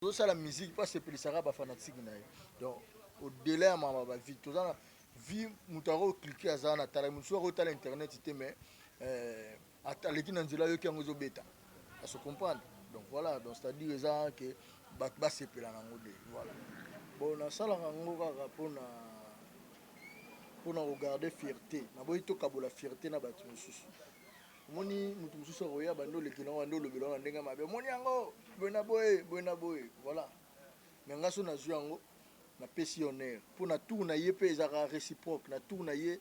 Tout ça la musique pas c'est pelisaka ba fanatique na ye. Donc au-delà ma ba vie tout ça vie mutaro cliquer azana tala muso ko tala internet te mais ataleki na nzela yo ki yango zo beta. À se comprendre. Donc voilà, donc c'est-à-dire ça que ba sepela na ngode. Voilà. Bon na sala ngo kaka pona regarder fierté. Na boyi to kabola fierté na batu mususu. Moni mutu mususu roya bando le kina wando le belona ndenga mabe. Moni yango bona boy voilà. Mais ngaso na zuango na pesi honneur. Pour na tour na ye pe ezaka réciproque na tour na ye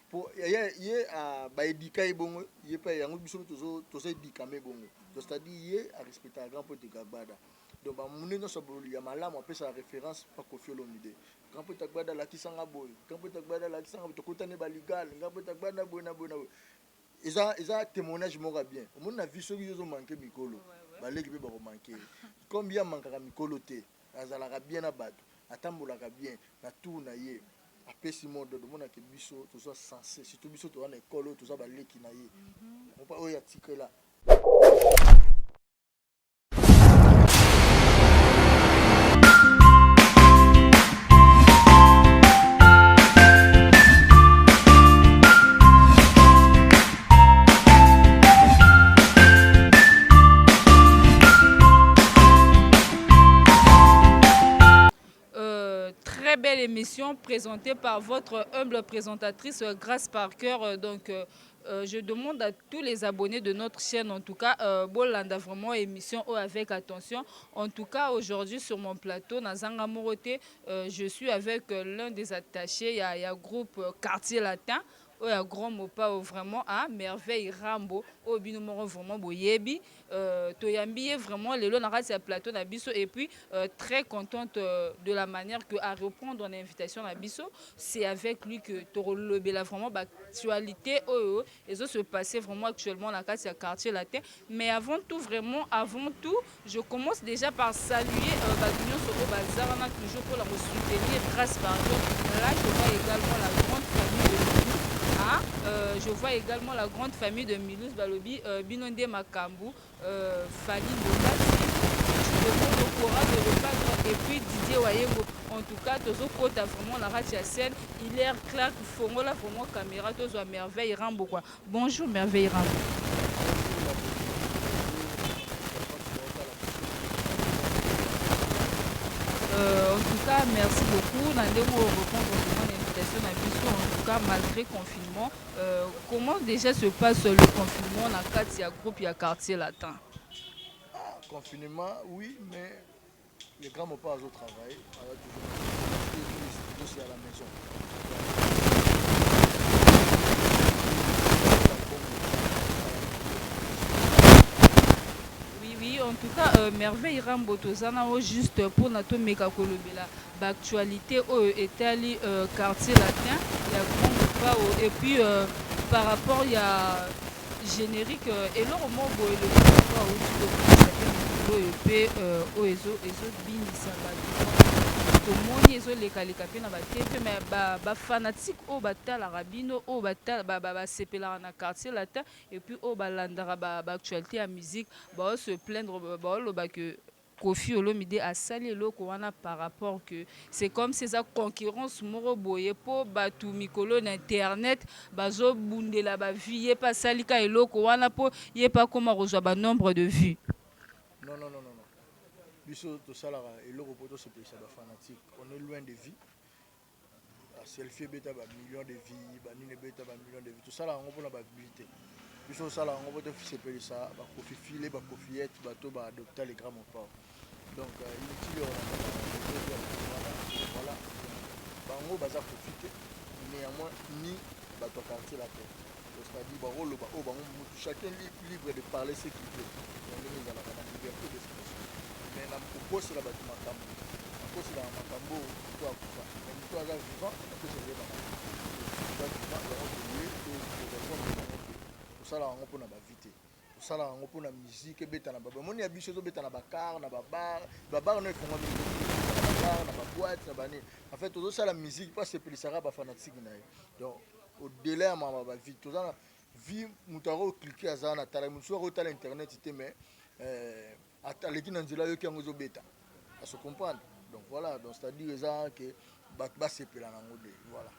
pour ye a ba edika e bongo ye pe yango biso tozo edika me bongo. Donc c'est-à-dire ye a respecter grand pote Gagbada. Donc ba mune no so bolu ya malamu apesa référence pa Koffi Olomide. Grand pote Gagbada la kisanga boy. Grand pote Gagbada la kisanga to kotane ba legal. Grand pote Gagbada boy na eza témoignage moko bien omoni na vie soki ozo manke mikolo baleki mpe bakomanke comme ya mankaka mikolo te azalaka bien na bato atambolaka bien na tour na ye apesi modo omonake biso toza sensé surtout biso toza na ekolo oyo toza baleki na ye oyo atikela. Très belle émission présentée par votre humble présentatrice Grace Parker. Je demande à tous les abonnés de notre chaîne, en tout cas, Bolanda vraiment émission avec attention. En tout cas, aujourd'hui sur mon plateau, Nazanga Moroté, je suis avec l'un des attachés, il y a groupe Quartier Latin. Un grand mot pas vraiment à merveille Rambo au binomoro vraiment boyebi toyambi vraiment les lots à plateau nabiso et puis très contente de la manière que à répondre en invitation nabiso c'est avec lui que torolobela vraiment actualité et ça se passait vraiment actuellement la case à quartier latin mais avant tout je commence déjà par saluer l'union sur bazar toujours pour la soutenir grâce par là je vois également la grande famille de je vois également la grande famille de Milus Balobi, Binonde Makambu, Fanny Bokati, je demande au courant de le cadre et puis Didier Wayengo. En tout cas, Tozo Kota vraiment la ratia scène, il est clair qu'il faut la vraiment caméra, Tozo à merveille Rambo quoi. Bonjour merveille Rambo. En tout cas, merci beaucoup. Nandemo répondre à l'invitation à Bissou, en tout cas, malgré confinement. Comment déjà se passe le confinement dans le cadre de groupe et quartier latin? Confinement, oui, mais les grands n'ont pas au travail. Toujours à la maison. Oui, en tout cas, merveille Rambo Tozana, juste pour notre méga kolobela, l'actualité est quartier latin, il y a grand pas et puis par rapport il y a générique et là au moment où le pas au et tomoni ezolekaleka mpe na batepe me bafanatique oyo batalaka bino oyo basepelaka na quartier latin et puis oyo balandaka baactualité ya musique baose plaindre baoloba ke Koffi Olomide asali eloko wana par rapport que c'est comme ces concurrence moko boye po batu mikolo na internet bazobundela bavie ye pa salika eloko wana po ye pa koma kozwa banombre de vues. Non. Biso to salara eloko poto se pesa ba fanatique. On est loin de vie. La selfie beta ba millions de vies, ba nine beta ba millions de vies. Tout ça là on pona ba habilité. Biso sala on poto se pesa ba Koffi filé ba Koffiette ba to ba adopter les grands pas. Donc inutile voilà. Bango baza profiter néanmoins ni ba to quartier la terre. C'est-à-dire ba rolo ba o bango chacun libre de parler ce qu'il veut. On est dans la liberté d'expression. Mais na mokosela bato makambo nakosela na makambo to akufa mais moto aza vivant nakosela tosala yango mpona bavi te tosala yango mpona musike ebeta na bamoni ya biso ezobeta na bakar na babar no efongwami na babar na baboite na bani en fait tozosala musike mpo asepelisaka bafanatique na ye donc au-delà ya mama bavi toza na vi moto akoclike azala na tala mosusu akotala internet te mais ataleki na nzela yoki yango ezobeta à se comprendre. Donc voilà, donc c'est-à-dire que basepela nango de voilà.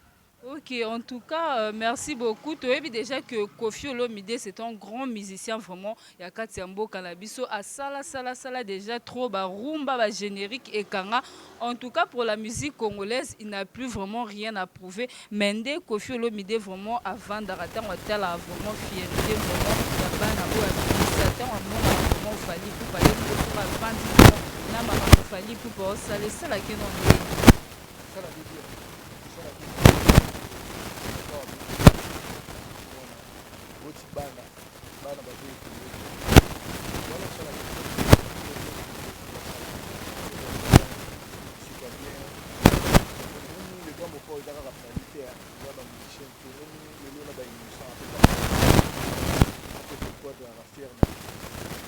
Ok, en tout cas, merci beaucoup. Tu as vu déjà que Kofi Olomide, c'est un grand musicien vraiment. Il y a Katiambo Canabiso, à Sala, déjà trop, rumba, générique et kanga. En tout cas, pour la musique congolaise, il n'a plus vraiment rien à prouver. Mende, Kofi Olomide, vraiment, avant d'arrêter, on a vraiment fierté, vraiment, il y a pas vraiment, vraiment, fallu pour parler pour vendre, n'a pas fallu pour ça, les salles qui n'ont Ça la veut dire. Ça la veut dire. What's bana bazoi voilà ça la super bien les gars mon corps dans la qualité là dans musicien tout le monde là dans une sang un peu de quoi de la fière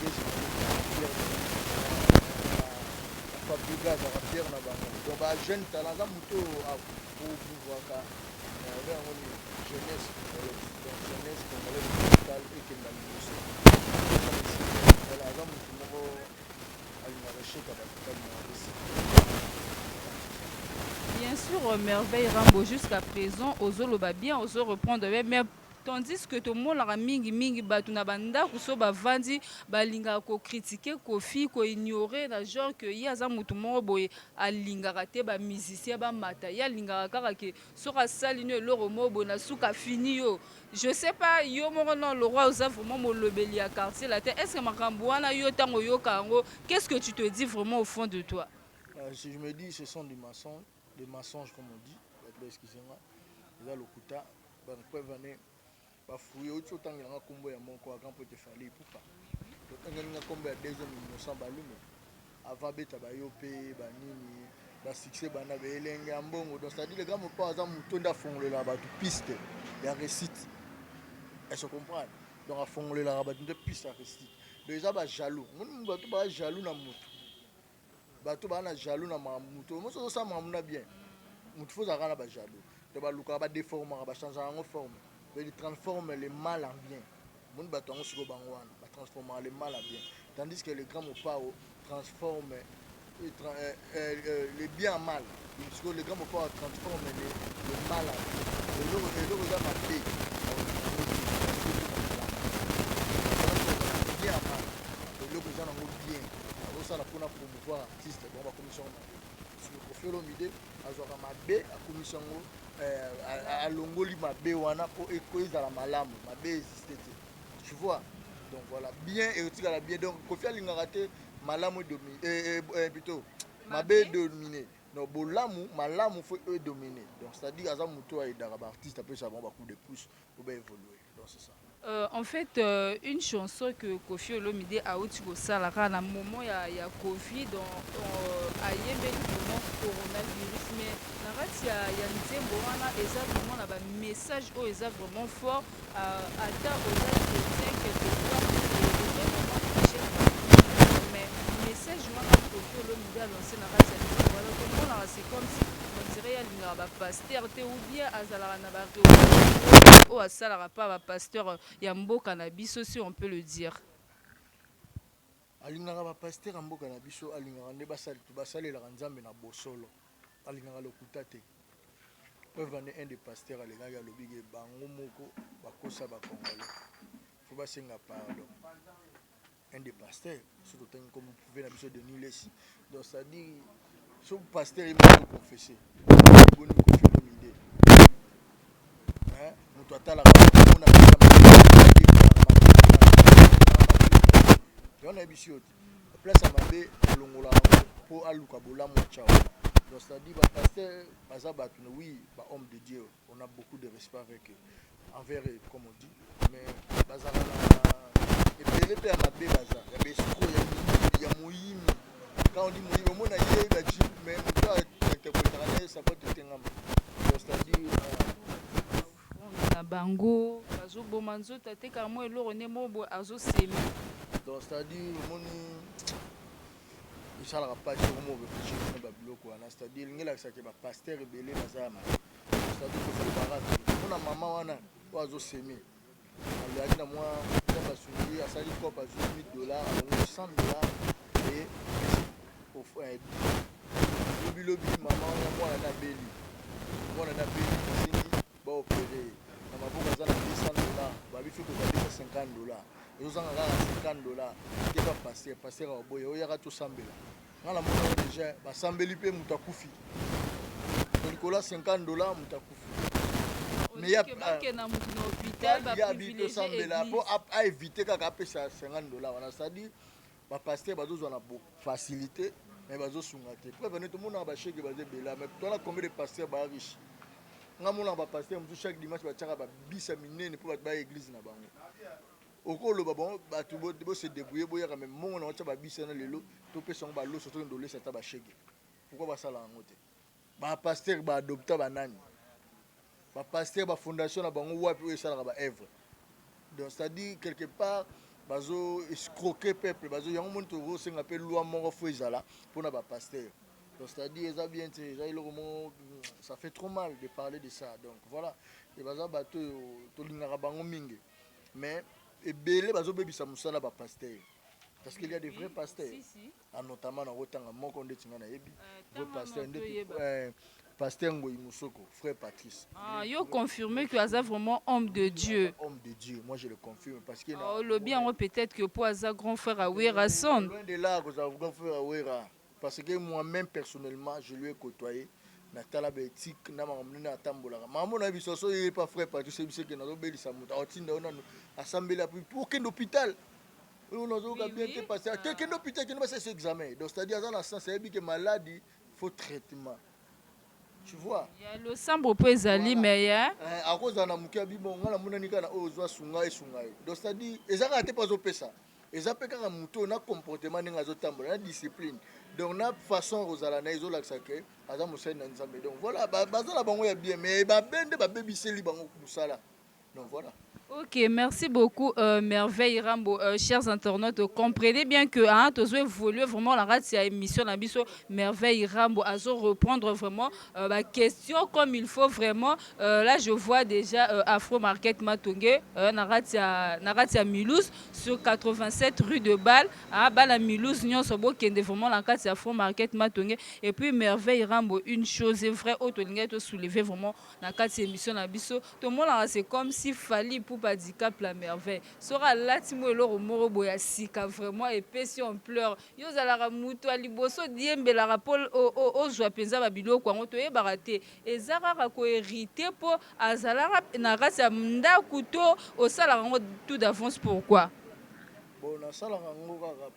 des fière la fabrica de la fière na bango donc ba jeune talent za muto a pour pouvoir ka jeunesse jeunesse congolaise musicale et que la musique voilà za muto moko alinaresheka bato bien sûr, merveille Rambo jusqu'à présent, ozoloba bien, ozo reprendre mais tandis que tout le monde a mingi batu na banda kuso bavandi balinga ko critiquer Kofi ko ignorer na genre que ya za mutu moko boye alinga te ba musicien ba mata ya linga kaka ke soka salino loro mobo na suka fini yo. Je sais pas yo moko non le roi oza vraiment molobeli ya quartier la tête. Est-ce que makambo wana yo tango yo kango, qu'est-ce que tu te dis vraiment au fond de toi? Si je me dis ce sont des mensonges comme on dit, excusez-moi, ils ont le kuta, ben quoi venir bafouiller autre temps il y a un combo ya mon quoi quand peut te faire les poupa. Donc il y a un combo ya 2 1900 balume. Avant beta ba yopé ba nini ba succès bana ba elenge ambongo. Donc c'est-à-dire les gars mo pas za mutonda fongolela ba tu piste ya récite. Est-ce que comprendre? Donc a fongolela ba tu piste ya récite. Déjà ba jaloux. Mon ba tu ba jaloux na mutu. Bato bana jaloux na mutu. Mo so ça mamuna bien. Mutu faut za kana ba jaloux. De ba luka ba déformer ba changer en forme. Il transforme le mal en bien. Mon bateau sur Bangwan, transformer le mal en bien. Tandis que les grands mots transforment le bien en mal. Parce que les grands mots transforment le mal en bien. Et le regard m'a fait. Bien en mal. Et le regard m'a bien. Alors ça, on a promouvoir artiste. On va commission. Sur le profil Olomide, azwaka mabe a commission alongoli mabe wana po ekoizala malamu mabe existe te tu vois donc voilà bien etikala bien donc Kofi alingaka te malamu dominer plutôt mabe dominer donc bolamu malamu faut dominer donc c'est à dire aza muto aidaka ba artiste apesa bango ba coup de pouce pour évoluer donc c'est ça. En fait, une chanson que Kofi Olomide a outi kosalaka na moment ya Covid a yembeli moment coronavirus mais na kati ya nzembo wana eza vraiment na ba message oyo eza vraiment fort ata oza chrétien quelquefois eza vraiment touché mais message wana Kofi Olomide a lancé na kati ya nzembo wana tomonaka c'est comme si on dirait alingaka bapaster te ou bien azalaka na baréunion oyo asalaka pa bapaster ya mboka na biso si on peut le dire. Alingaka bapaster ya mboka na biso alingaka nde basalelaka nzambe na bosolo alingaka lokuta te preuve ane un des pasteurs alingaki alobiki bango moko bakosa bacongolais fo basenga pardon un des pasteurs surtout tangi comme vous pouvez na biso de nulesi donc ça dit so pasteur il m'a confessé boni Kofi Olomide moto atalaka mona on a biso place à mabe longola pour aluka bolamu ciao donc ça dit ba pasteur baza batu oui ba homme de Dieu on a beaucoup de respect avec eux envers eux comme on dit mais baza et puis les pères mabe baza ya besiko ya moyimi quand on dit moyimi on a yé ba ji mais on doit interpréter ça peut être ngam donc ça dit na bango bazoboma nzoto ateka mo eloko nde mobo azosemi donc c'est-à-dire moni esalaka pasi omo obefléchir na babiloko wana c'est-à-dire elingi elakisaka bapaster ebele baza ya mabe c'est-à-dire kosalbarate mpona mama wana oyo azosemi aliaki na mwa ntango asungi asali cope azwi $1000 alongo $100 e lobi mama mwana na beli singi ba opéré na maboko za na $200 babi fi ko za $50 ezozanga kaka $50 te ba passer a boye oyaka tosambela ngala mona déjà basambeli mpe mutu akufi likolo $50 mutu akufi mais ya tosambela mpo aévite kaka apesa $50 wana c'est-à-dire bapaster bazozwa na facilité mais bazosunga te preuve ne tomonaka basheke bazebela mais toala combien de pasteurs baa riche nga monaka bapaster mosusu chaque dimanche batiaka babisa minene mpo bato baya église na bango okoloba bango bato bose débrouille boyaka mais mongo na batia babisa na lelo topesa yango baloso tokende olesa ata basheke pourquoi basala yango te bapaster baadopta banani bapaster bafondation na bango wapi oyo esalaka baœuvre donc c'est-à-dire quelque part bazo escroquer peuple bazo yango moni tokosenga mpe loi moko fo ezala mpona bapaster donc c'est-à-dire eza bien te eza eloko moko ça fait trop mal de parler de ça donc voilà e baza bato oyo tolingaka bango mingi mais ebele bazobebisa mosala bapaster parce qu'il y a des vrais pasteurs notamment na kotanga moko ndeti nga nayebi vrai pasteur ndeti pasteur Ngoyi Moussoko, frère Patrice. Ah, il a confirmé que Aza vraiment homme de Dieu. Homme de Dieu, moi je le confirme parce que. Oh, le bien peut-être que pour Aza grand frère Awera son. Loin de là, grand frère Awera, parce que moi-même personnellement, je lui ai côtoyé. Natala Betik, Namanamuna Tambola. Maman a vu ça, il n'est pas frère Patrice, c'est que nous avons béli sa mouta. On a assemblé la plus pour aucun hôpital. On a bien passé. Quelqu'un d'hôpital qui n'a pas fait cet examen. Donc c'est-à-dire dans la sens, c'est que maladie, il faut traitement. Tu vois? Il y a le sambre pour les alliés, mais à cause d'un amour qui a bon, on a mon ami qui a osé sungai sungai. Donc c'est-à-dire, ils ont raté pas au pesa. Ils ont pété un mouton, on a comportement, on a zotambo, on a discipline. Donc on a façon Rosalana, ils ont l'accès, Adam Moussa Nanzambe. Donc voilà, bazala bango ya bien, mais ba bende ba baby seli bango kusala. Donc voilà. Ok, merci beaucoup Merveille Rambo. Chers internautes, comprenez bien que tu as évolué vraiment la radio émission Merveille Rambo à reprendre vraiment la question comme il faut vraiment. Là, je vois déjà Afro Market Matongé, Naratia Milouz sur 87 rue de Bâle. Bâle Milouz, nous sommes vraiment la carte Afro Market Matongé. Et puis Merveille Rambo, une chose est vraie, auto soulever vraiment la carte émission tout le monde c'est comme s'il fallait pour handicap la merveille sera latimo eloro moro boya sika vraiment et puis si on pleure yo zalaka mutu aliboso diembela rapport au zwa penza ba biloko ngo to yebaka te ezaka ko hériter po azalaka na rasi ya ndaku to osala ngo tout d'avance pourquoi bon na sala ngo kaka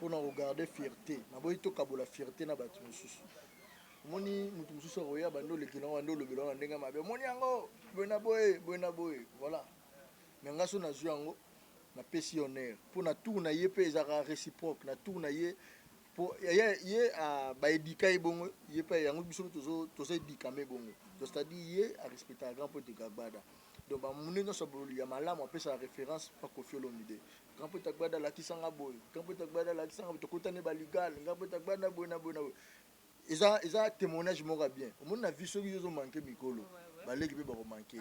pona regarder fierté na boyi to kabola fierté na batu mususu moni mutu mususu oya bando lekina wando lobelo na ndenga mabe moni yango boena boye voilà mais ngaso na zu yango na pesi honneur pour na tour na ye pe ezaka réciproque na tour na ye pour ye a ba édika ebongo ye pe yango biso tozo édika me bongo donc c'est-à-dire ye a respecter grand pote Gagbada donc ba muni no saboli ya malamu apesa référence pa Koffi Olomide grand pote Gagbada la kisanga boy grand pote Gagbada la kisanga to kotane ba legal grand pote Gagbada boy ils ont témoignage moko bien au monde na vie soki yo manquer mikolo baleki pe bako manquer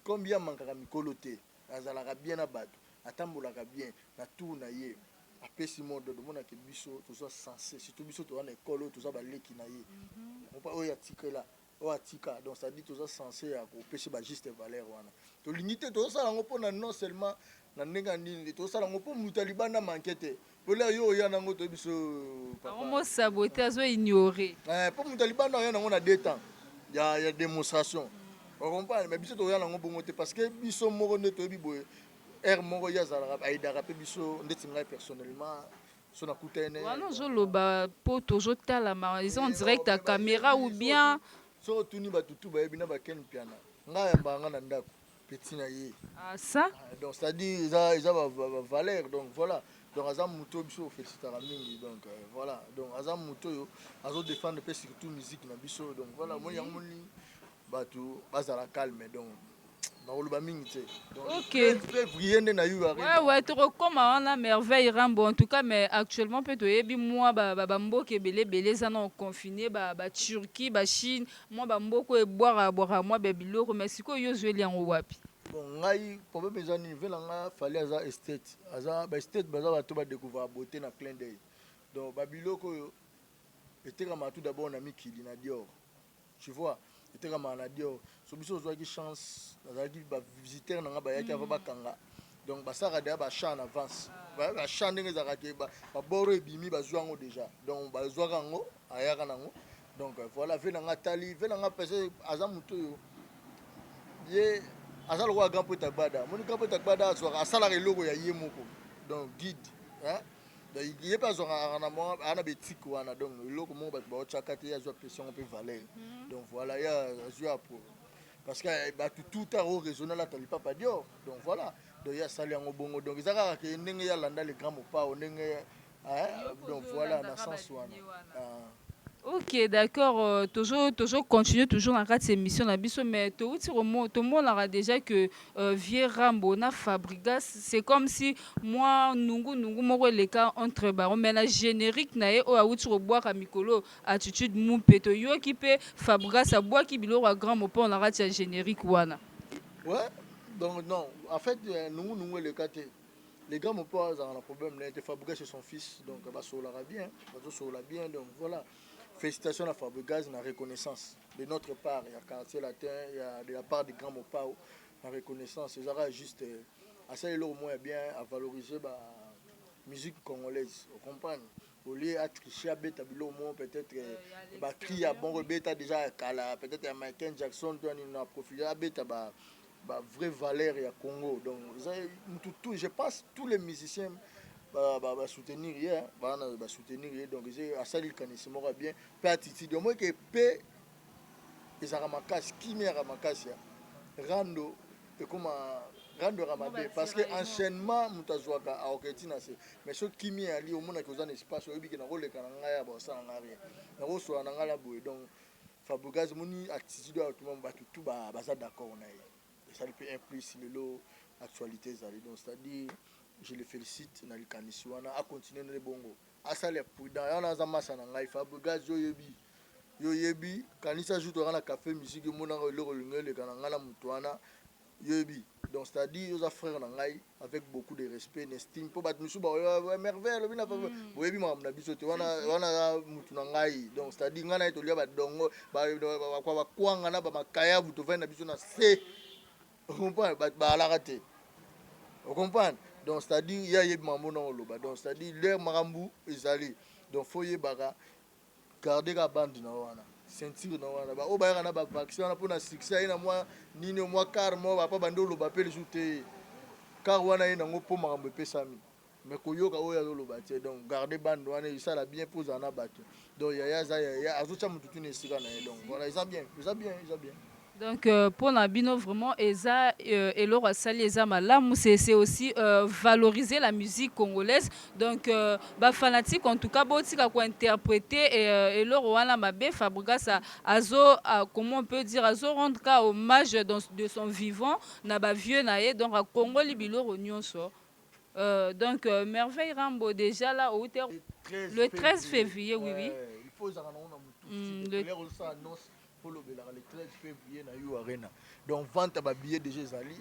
combien mankaka mikolo te azalaka bien na bato atambolaka bien na tour na ye apesi modo do mona ke biso toza censé surtout biso to na école toza baleki na ye on pas oya tikela o atika donc ça dit toza censé ya ko pesi ba juste valeur wana to limité to sala ngo pona non seulement na ndenga nini to sala ngo po mutalibana manquete Voilà, yo ya nango to biso papa. On saboter azo ignorer. Pour mutalibana ya nango na 2 temps. Il y a démonstration. On comprend mais biso to ya nango bongo te parce que biso moko ne to biboye. Moko ya zala aidara pe biso ndeti ngai personnellement so na kutene. Wana zo loba po toujours tala ma ils en direct à caméra ou bien so tuni ba tutu ba ebina ba ken piana. Nga ya banga na ndako petit na ye. Ah ça donc c'est à dire ils ont valeur donc voilà. Donc Azam Mouto biso félicitera mingi donc voilà donc Azam Mouto yo azo défendre pe surtout musique na biso donc voilà moi yango ni batu bazala calme donc na oloba mingi te donc février na yu arrive ouais tu recommande la merveille Rambo en tout cas mais actuellement peut yebi moi ba mboke belé za na confiné ba Turquie ba Chine moi ba mboko e boire moi ba biloko mais siko yo zweli yango wapi bon ngai problème ezani vela nga fallait aza estate aza ba estate baza bato ba découvrir beauté na clin d'œil donc babiloko oyo etekama tout d'abord na mikili na Dior, tu vois, etekama na Dior. So biso ozwaki chance nazalaki bavisiteur na nga bayaki ava bakanga, donc basaka deya bachat en avance, bachat ndenge ezalaka baboro ebimi bazwa yango déjà, donc bazwaka yango ayaka nango. Donc voilà, ve na nga tali ve na nga pese aza moto oyo ye aza lokola grand poeta gbada, moni grand poeta gbada azwaka asalaka eloko ya ye moko, donc guide ye mpe azwaka ana betike wana, donc eloko moko bato baotyaka te ye azwa pression mpe valeur. Donc voilà, ye azwa po parce que bato tout a raisonné ata lipapa Dior, donc voilà, donc ye asali yango bongo, donc eza kaka ke ndenge ye alanda le grand mopao ndenge, donc voilà na sens wana. Ok, d'accord. Toujours continuer toujours dans cette émission la biso, mais tout le monde aura déjà que Vieux Rambo na Fabregas, c'est comme si moi nungu moko les cas entre baron, mais la générique nae o autre boire à mikolo attitude mon peto yo qui peut Fabregas à boire qui bilo à grand mot on aura la générique wana. Ouais, donc non, en fait nungu les cas les gars, mon père a un problème, il a Fabregas c'est son fils, donc bah ça l'a bien, donc voilà. Félicitations à Fabregas, la reconnaissance de notre part, il y a quartier latin, il y a de la part des grands Mopao, la reconnaissance, c'est juste à ça il au moins bien à valoriser la musique congolaise, vous comprenez? Au lieu de tricher à bêta au moins peut-être crier à bon bêta déjà peut-être Michael Jackson, on a profité à bêta vraie valeur à Congo, donc je pense tous les musiciens soutenir hier, soutenir donc à ça il connaissent moi bien pas attitude au moins que p ils a ramakas kimi a ramakas rando et comme rando ramabe parce que enchaînement mutazwaka a oketina c'est mais ce kimi ali au moins que vous en espace au biki na role kana ngaya ba ça na rien na roso na ngala boy, donc Fabregas moni attitude à tout le monde tout ba ça d'accord na et ça peut impliquer le lot actualité zali, donc c'est-à-dire je le félicite na likanisi wana a continuer na bongo asale prudent yana za masa na ngai Fabregas yo yebi kanisa joue na café musique mona le lingele kana ngala mutu wana yebi, donc c'est-à-dire aux frères na ngai avec beaucoup de respect n'estime po bat musu ba merveille bina bo yebi ma na biso te wana mutu na ngai, donc c'est-à-dire ngana to lia ba dongo ba kwa kwanga na ba makaya buto vena biso na se, vous comprenez ba la raté, vous comprenez. Donc c'est-à-dire il y a des mamans dans le bas, donc c'est-à-dire leur marambu ezali, donc faut y baga garder la bande na wana ceinture na wana ba o ba na ba vaccin na pour na succès na moi nini moi car moi ba pa bando lo ba pe le joute car wana ina ngo po marambu pesami mais koyoka o ya lo ba te, donc garder bande wana ça la bien pour na bato, donc ya azocha mututu ne sika na, donc voilà ils ont bien. Donc pour Nabino vraiment Eza et Laura Sali Eza Malam, c'est aussi valoriser la musique congolaise, donc fanatique en tout cas botika quoi interpréter et Laura wana mabe Fabregas comment on peut dire azo rendre cas hommage de son vivant na ba vieux naé, donc à Congo libilo nyonso. Donc Merveille Rambo déjà là au le 13 février oui. Il faut le 13 février na yo arena, donc vente ba billet déjà zali